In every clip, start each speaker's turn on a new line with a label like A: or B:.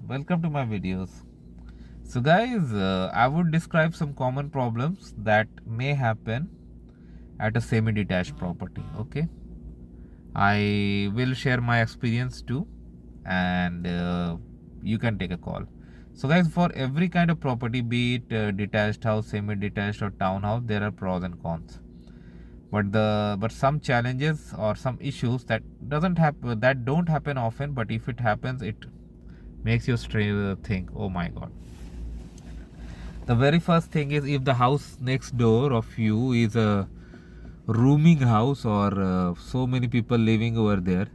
A: welcome to my videos. So guys, I would describe some common problems that may happen at a semi-detached property. Okay, I will share my experience too, and you can take a call. So guys, for every kind of property, be it detached house, semi-detached or townhouse, there are pros and cons. But some challenges or some issues that don't happen often, but if it happens, it makes you think, oh my god. The very first thing is, if the house next door of you is a rooming house or so many people living over there,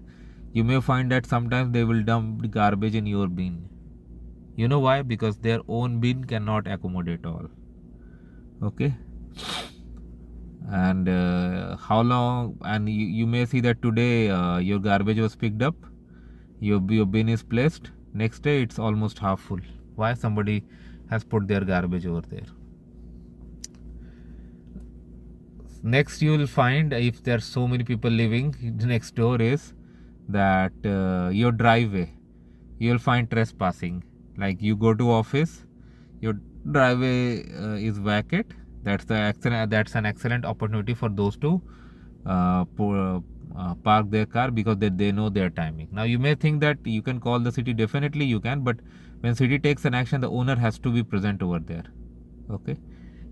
A: you may find that sometimes they will dump garbage in your bin. You know why? Because their own bin cannot accommodate all. Okay. And how long, and you may see that today your garbage was picked up, your bin is placed, next day it's almost half full. Why? Somebody has put their garbage over there. Next, you will find, if there are so many people living next door, is that your driveway, you will find trespassing. Like, you go to office, your driveway is vacant. That's an excellent opportunity for those to park their car, because they know their timing. Now you may think that you can call the city. Definitely you can, but when city takes an action, the owner has to be present over there. Okay,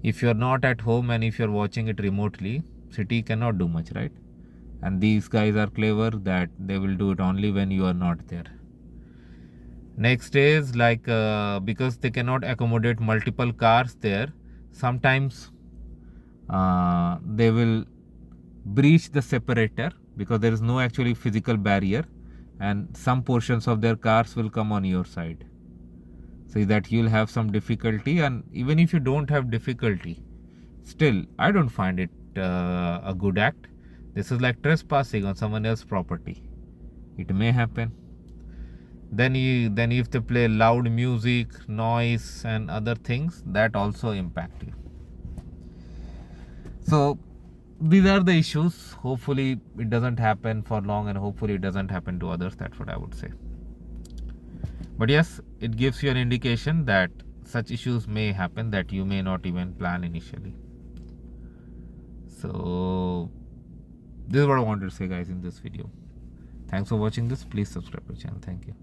A: if you're not at home and if you're watching it remotely, city cannot do much, right? And these guys are clever that they will do it only when you are not there. Next is, like, because they cannot accommodate multiple cars there, sometimes they will breach the separator, because there is no actually physical barrier, and some portions of their cars will come on your side. So that you'll have some difficulty, and even if you don't have difficulty, still I don't find it a good act. This is like trespassing on someone else's property. It may happen. Then if they play loud music, noise and other things, that also impact you. So these are the issues. Hopefully it doesn't happen for long, and hopefully it doesn't happen to others. That's what I would say. But yes, it gives you an indication that such issues may happen that you may not even plan initially. So this is what I wanted to say, guys, in this video. Thanks for watching this. Please subscribe to the channel. Thank you.